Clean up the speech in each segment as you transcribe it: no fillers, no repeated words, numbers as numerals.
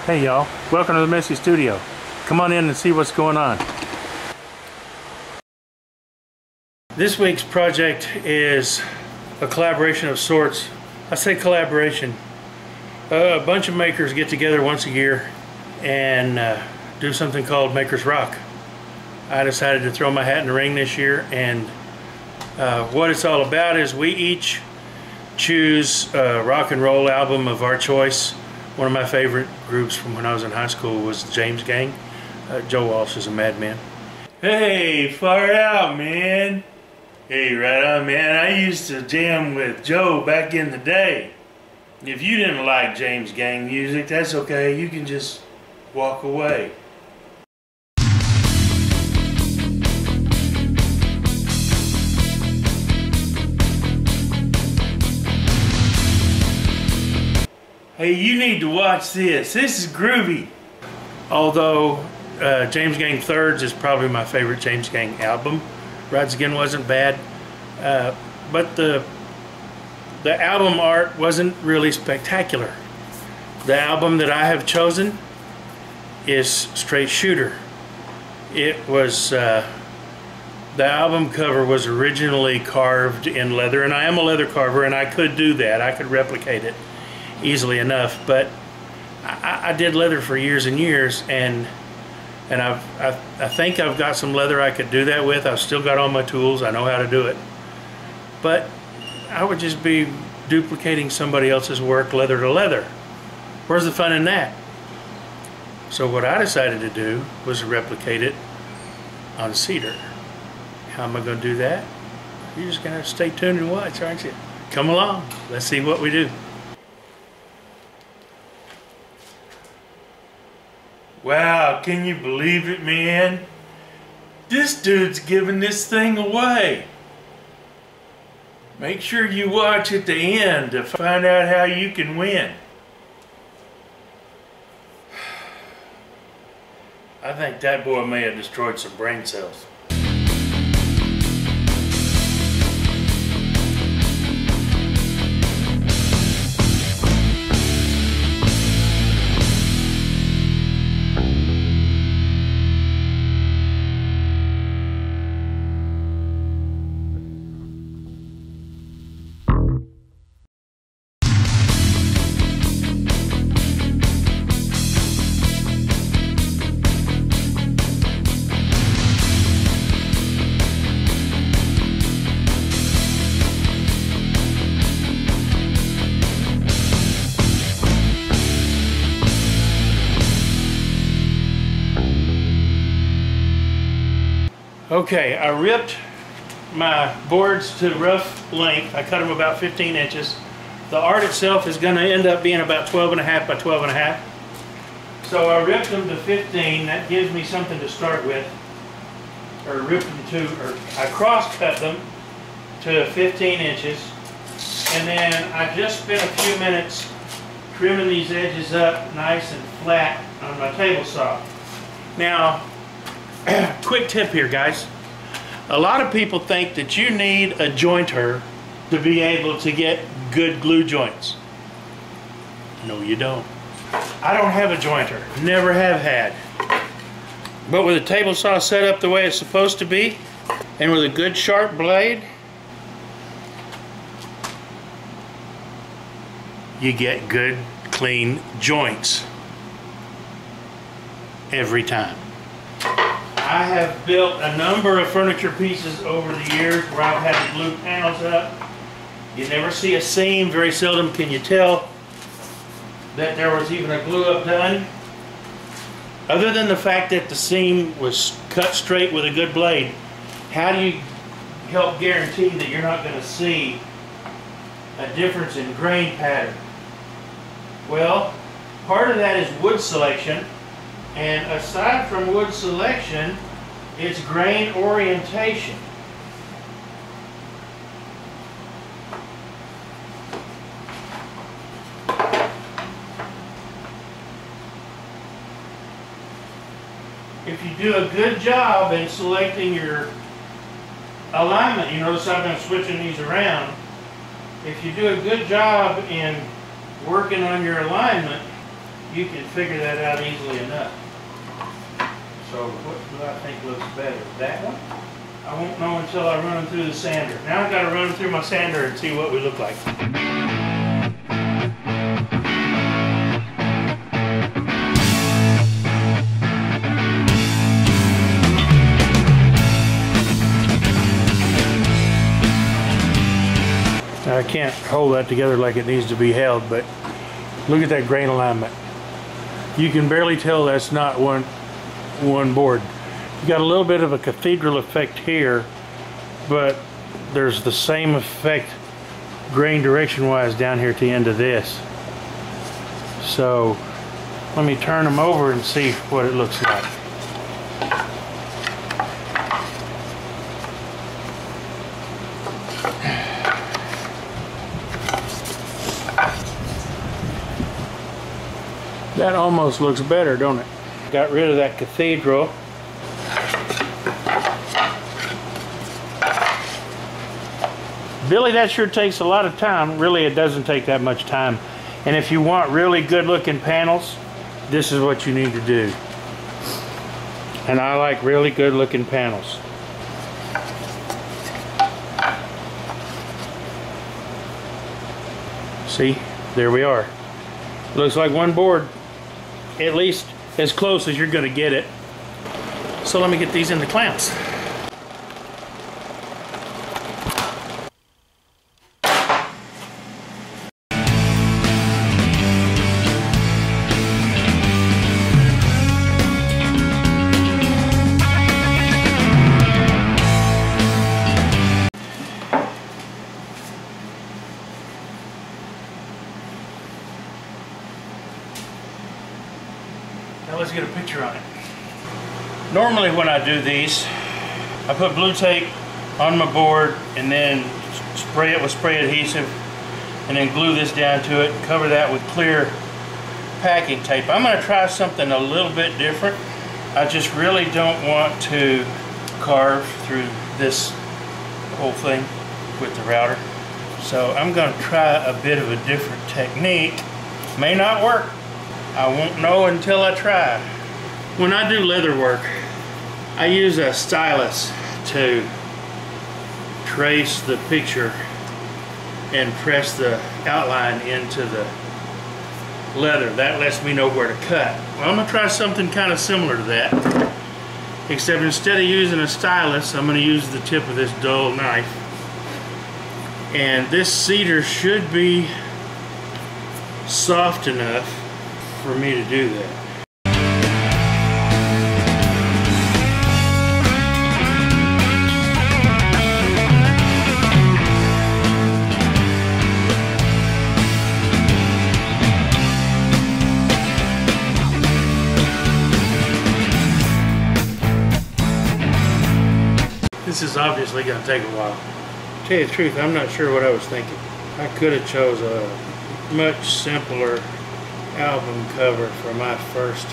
Hey y'all, welcome to the Messy Studio. Come on in and see what's going on. This week's project is a collaboration of sorts. I say collaboration. A bunch of makers get together once a year and do something called Makers Rock. I decided to throw my hat in the ring this year, and what it's all about is we each choose a rock and roll album of our choice. One of my favorite groups from when I was in high school was the James Gang. Joe Walsh is a madman. Hey, far out, man. Hey, right on, man. I used to jam with Joe back in the day. If you didn't like James Gang music, that's okay. You can just walk away. Hey, you need to watch this. This is groovy. Although James Gang Thirds is probably my favorite James Gang album. Rides Again wasn't bad, but the album art wasn't really spectacular. The album that I have chosen is Straight Shooter. It was the album cover was originally carved in leather, and I am a leather carver, and I could do that. I could replicate it easily enough, but I did leather for years and years, and I think I've got some leather I could do that with. I've still got all my tools. I know how to do it, but I would just be duplicating somebody else's work leather to leather. Where's the fun in that? So what I decided to do was replicate it on cedar. How am I going to do that? You're just going to stay tuned and watch, aren't you? Come along. Let's see what we do. Wow, can you believe it, man? This dude's giving this thing away. Make sure you watch at the end to find out how you can win. I think that boy may have destroyed some brain cells. Okay, I ripped my boards to rough length. I cut them about 15 inches. The art itself is going to end up being about 12.5 by 12.5. So I ripped them to 15. That gives me something to start with. Or ripped them to, or I cross-cut them to 15 inches. And then I just spent a few minutes trimming these edges up nice and flat on my table saw. Now, quick tip here, guys. A lot of people think that you need a jointer to be able to get good glue joints. No, you don't. I don't have a jointer. Never have had. But with a table saw set up the way it's supposed to be, and with a good sharp blade, you get good, clean joints every time. I have built a number of furniture pieces over the years where I've had to glue panels up. You never see a seam. Very seldom can you tell that there was even a glue up done. Other than the fact that the seam was cut straight with a good blade, how do you help guarantee that you're not going to see a difference in grain pattern? Well, part of that is wood selection. And aside from wood selection, it's grain orientation. If you do a good job in selecting your alignment, you notice I've been switching these around. If you do a good job in working on your alignment, you can figure that out easily enough. So what do I think looks better? That one? I won't know until I run them through the sander. Now I've got to run them through my sander and see what we look like. I can't hold that together like it needs to be held, but look at that grain alignment. You can barely tell that's not one board. You got a little bit of a cathedral effect here, but there's the same effect grain direction wise down here at the end of this. So let me turn them over and see what it looks like. That almost looks better, don't it? Got rid of that cathedral. Billy, that sure takes a lot of time. Really, it doesn't take that much time. And if you want really good looking panels, this is what you need to do. And I like really good looking panels. See, there we are. Looks like one board. At least as close as you're going to get it. So let me get these in the clamps. Now let's get a picture on it. Normally when I do these, I put blue tape on my board and then spray it with spray adhesive and then glue this down to it and cover that with clear packing tape. I'm going to try something a little bit different. I just really don't want to carve through this whole thing with the router. So I'm going to try a bit of a different technique. May not work. I won't know until I try. When I do leather work, I use a stylus to trace the picture and press the outline into the leather. That lets me know where to cut. Well, I'm going to try something kind of similar to that, except instead of using a stylus, I'm going to use the tip of this dull knife. And this cedar should be soft enough for me to do that. This is obviously going to take a while. To tell you the truth, I'm not sure what I was thinking. I could have chose a much simpler album cover for my first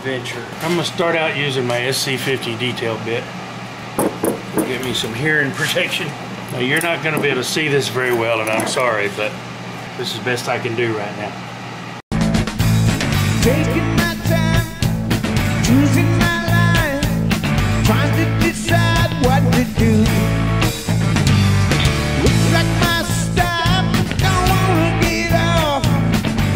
venture. I'm going to start out using my SC50 detail bit. Give me some hearing protection. Now you're not going to be able to see this very well, and I'm sorry, but this is the best I can do right now. Taking my time, choosing my line, trying to decide what to do. Looks like my stop, don't wanna get off.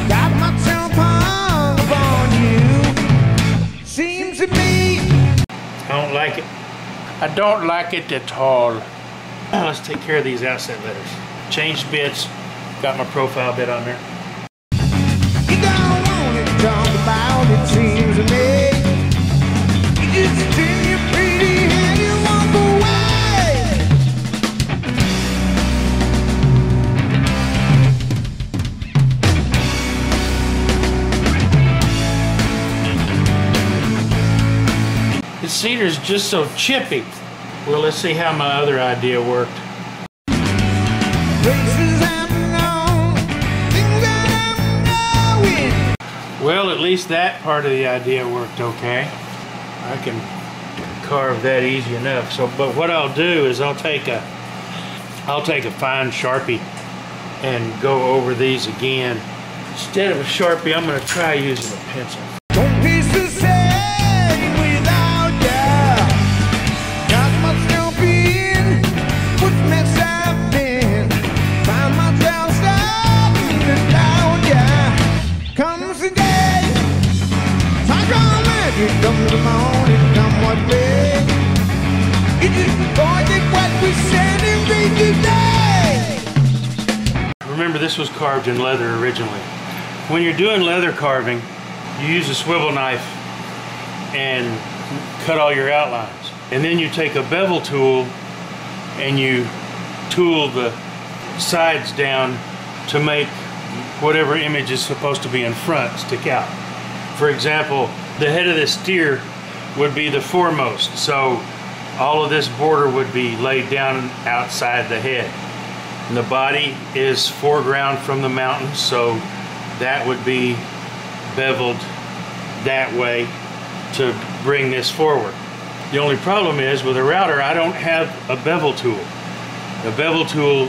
Got myself hung up on you. Seems to me I don't like it. I don't like it at all. Now let's take care of these outset letters. Changed bits, got my profile bit on there. you don't wanna talk about it, seems to me. You just turn your pretty and you walk away. The cedar's just so chippy. Well, let's see how my other idea worked. Places I'm known, things that I'm knowing. Well, at least that part of the idea worked okay. I can carve that easy enough. So, but what I'll do is I'll take a fine Sharpie and go over these again Instead of a Sharpie, I'm going to try using a pencil. Don't be so sad without ya. Got myself in, what mess I've been. Find myself stopping without ya. Comes the day, talk all night. Here comes the morning, come what may. It is recorded what we said and read today. Remember, this was carved in leather originally. When you're doing leather carving, you use a swivel knife and cut all your outlines. And then you take a bevel tool and you tool the sides down to make whatever image is supposed to be in front stick out. For example, the head of this steer would be the foremost, so all of this border would be laid down outside the head. And the body is foreground from the mountain, so that would be beveled that way to bring this forward. The only problem is with a router, I don't have a bevel tool. The bevel tool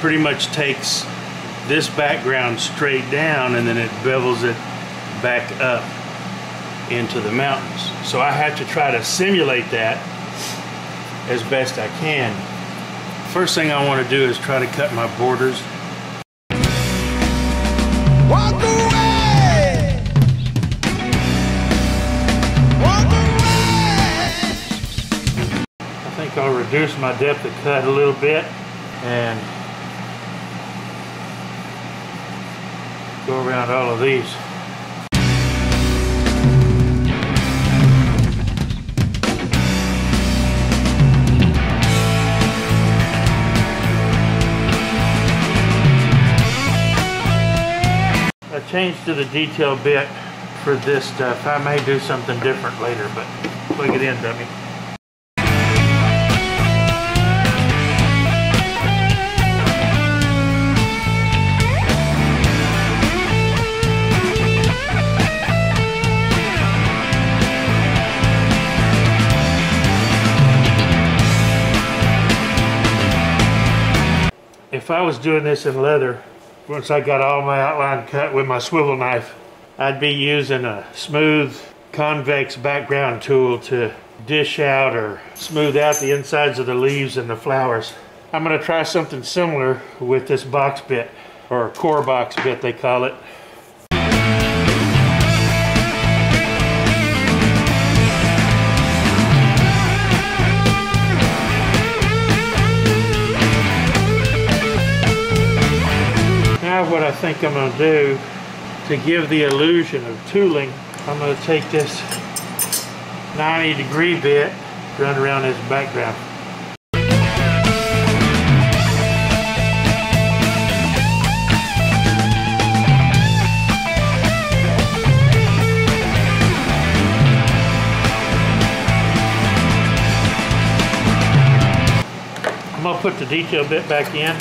pretty much takes this background straight down and then it bevels it back up into the mountains. So I have to try to simulate that as best I can. First thing I want to do is try to cut my borders. Walk away! Walk away! I think I'll reduce my depth of cut a little bit and go around all of these. I changed to the detail bit for this stuff. I may do something different later, but plug it in, dummy. If I was doing this in leather, once I got all my outline cut with my swivel knife, I'd be using a smooth convex background tool to dish out or smooth out the insides of the leaves and the flowers. I'm going to try something similar with this box bit, or core box bit they call it. Now what I think I'm going to do to give the illusion of tooling, I'm going to take this 90-degree bit, run around this background. I'm going to put the detail bit back in.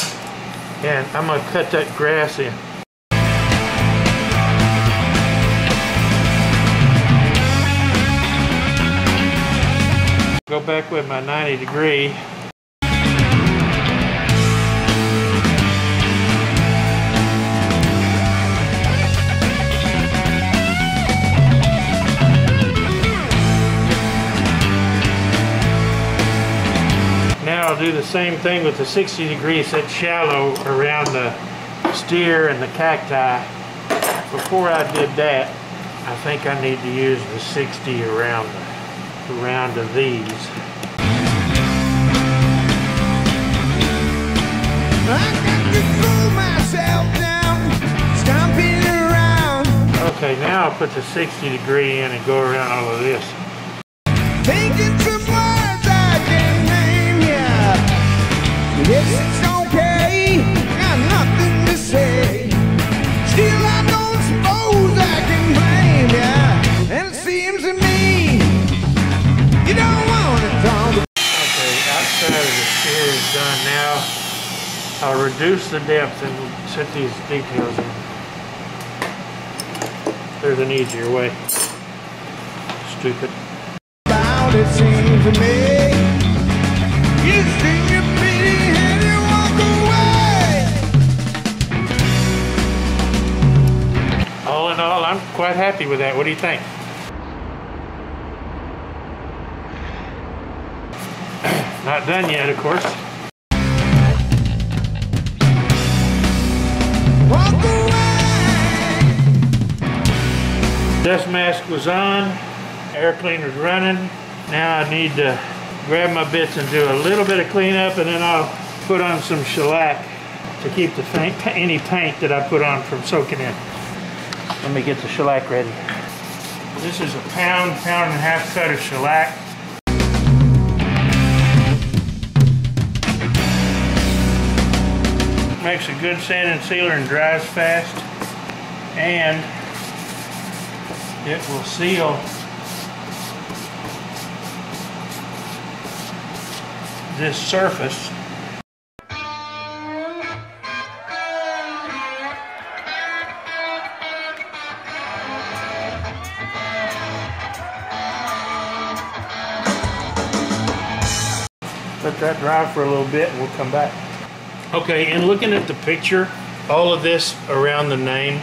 And I'm going to cut that grass in. Go back with my 90-degree. Now I'll do the same thing with the 60-degree set shallow around the steer and the cacti. Before I did that, I think I need to use the 60 around of these. I got to slow myself down, stomping around. Okay, now I'll put the 60-degree in and go around all of this. Thinking some words I can name ya. Yes, it's okay, got nothing to say. Still, I don't suppose I can blame ya. And it seems to me you don't want it all. Okay, outside of the steer is done now. I'll reduce the depth and set these details in. There's an easier way. Stupid. About it seems to me you sing your pity and you walk away. quite happy with that. What do you think? Not done yet, of course. Walk away. Dust mask was on, air cleaner's running. Now I need to grab my bits and do a little bit of cleanup, and then I'll put on some shellac to keep the any paint that I put on from soaking in. Let me get the shellac ready. This is a pound and a half cut of shellac. Makes a good sand and sealer and dries fast, and it will seal this surface. Let that dry for a little bit and we'll come back. Okay, and looking at the picture, all of this around the name,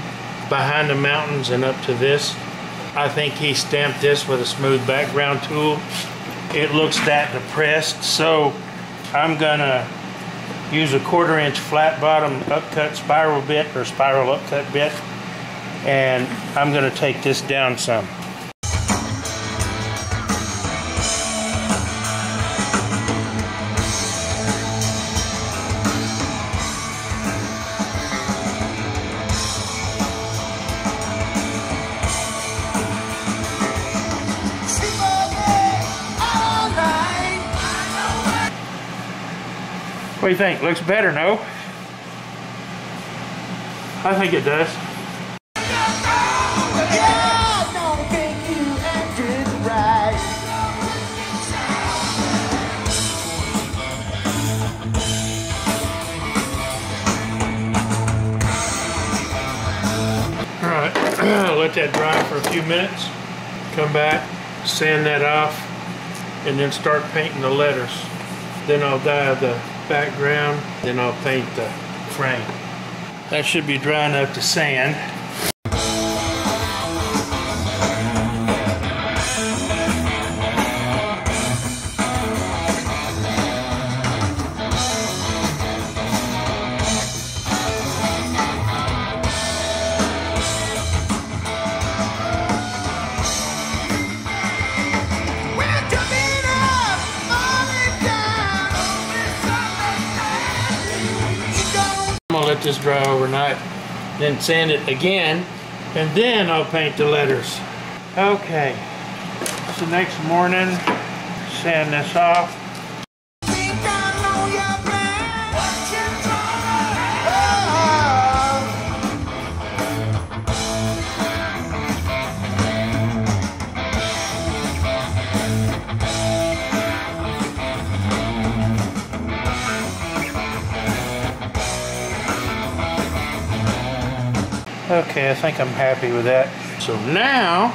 behind the mountains and up to this, I think he stamped this with a smooth background tool. It looks that depressed, so I'm gonna use a 1/4 inch flat bottom upcut spiral bit or spiral upcut bit, and I'm gonna take this down some. What do you think? Looks better, no? I think it does. Alright, let that dry for a few minutes. Come back, sand that off, and then start painting the letters. Then I'll dye the background, then I'll paint the frame. That should be dry enough to sand. Let this dry overnight, then sand it again, and then I'll paint the letters. Okay, so next morning, sand this off. Okay, I think I'm happy with that. So now,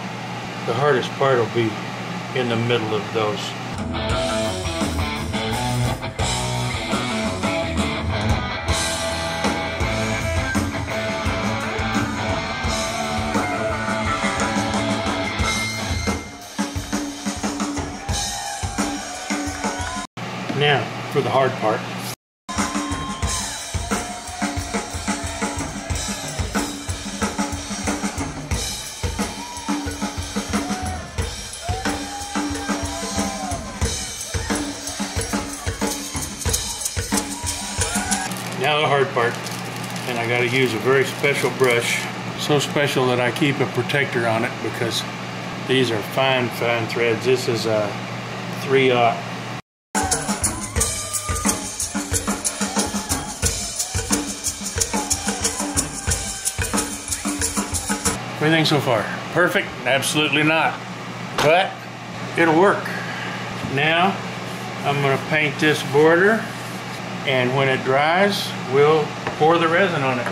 the hardest part will be in the middle of those. Now, for the hard part. Now the hard part, and I gotta use a very special brush. So special that I keep a protector on it because these are fine, fine threads. This is a 3/0. What do you think so far? Perfect? Absolutely not. But it'll work. Now I'm gonna paint this border, and when it dries, we'll pour the resin on it.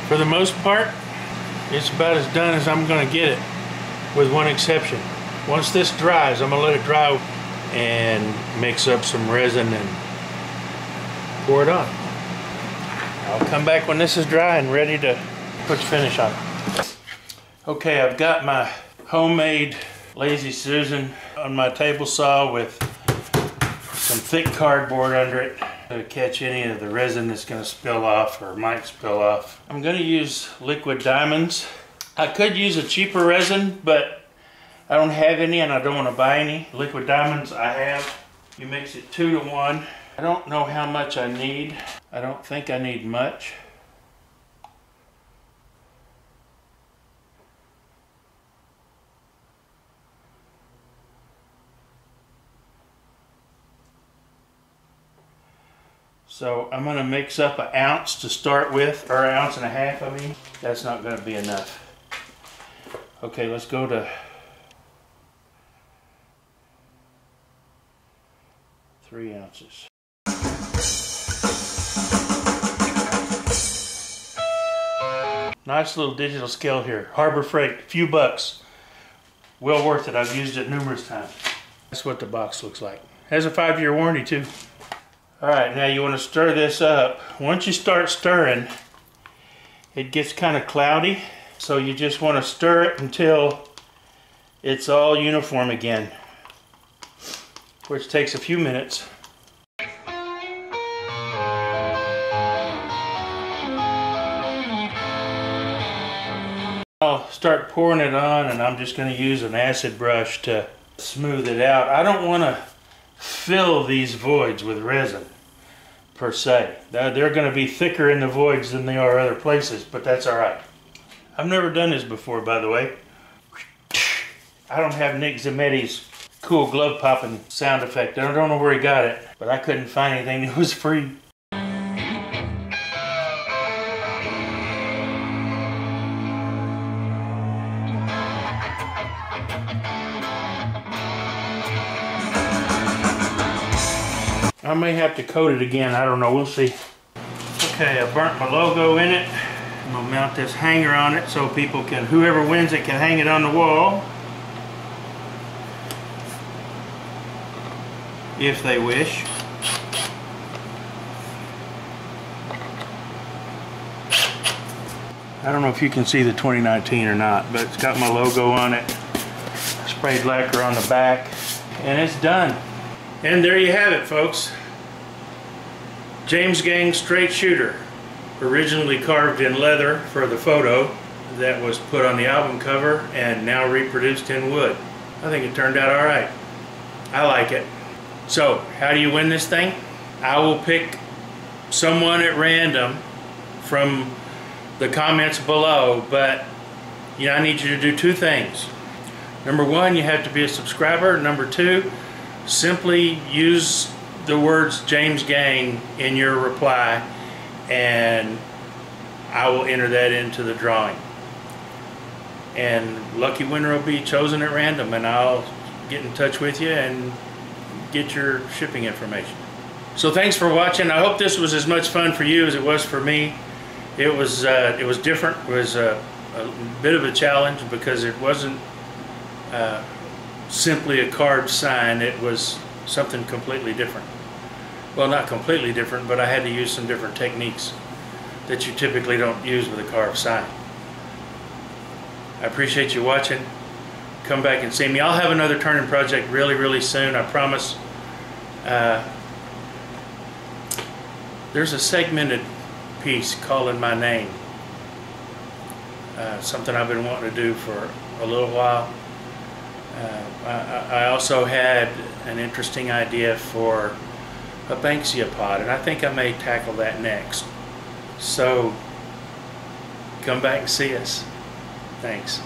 For the most part, It's about as done as I'm going to get it, with one exception. Once this dries, I'm going to let it dry and mix up some resin and pour it on. I'll come back when this is dry and ready to put the finish on it. Okay, I've got my homemade Lazy Susan on my table saw with some thick cardboard under it to catch any of the resin that's going to spill off or might spill off. I'm going to use liquid diamonds. I could use a cheaper resin, but I don't have any and I don't want to buy any. Liquid diamonds I have. You mix it 2 to 1. I don't know how much I need. I don't think I need much. So I'm going to mix up 1 ounce to start with, or 1.5 ounces, I mean. That's not going to be enough. Okay, let's go to 3 ounces. Nice little digital scale here. Harbor Freight, few bucks. Well worth it. I've used it numerous times. That's what the box looks like. Has a 5-year warranty too. Alright, now you want to stir this up. Once you start stirring, it gets kind of cloudy. So you just want to stir it until it's all uniform again, which takes a few minutes. I'll start pouring it on, and I'm just going to use an acid brush to smooth it out. I don't want to fill these voids with resin per se. They're going to be thicker in the voids than they are other places, but that's alright. I've never done this before, by the way. I don't have Nick Zametti's cool glove popping sound effect. I don't know where he got it, but I couldn't find anything that was free. I may have to coat it again, I don't know, we'll see. Okay, I burnt my logo in it. I'm gonna mount this hanger on it so people can, whoever wins it can hang it on the wall if they wish. I don't know if you can see the 2019 or not, but it's got my logo on it, sprayed lacquer on the back, and it's done. And there you have it, folks. James Gang straight shooter, originally carved in leather for the photo that was put on the album cover and now reproduced in wood. I think it turned out alright. I like it. So, how do you win this thing? I will pick someone at random from the comments below, but I need you to do 2 things. Number 1, you have to be a subscriber. Number 2, simply use the words James Gang in your reply and I will enter that into the drawing. And lucky winner will be chosen at random, and I'll get in touch with you and get your shipping information. So thanks for watching. I hope this was as much fun for you as it was for me. It was different. It was a bit of a challenge because it wasn't simply a carved sign. It was something completely different. Well, not completely different, but I had to use some different techniques that you typically don't use with a carved sign. I appreciate you watching. Come back and see me. I'll have another turning project really, really soon, I promise. There's a segmented piece calling my name. Something I've been wanting to do for a little while. I also had an interesting idea for a Banksia pod, and I think I may tackle that next. So come back and see us. Thanks.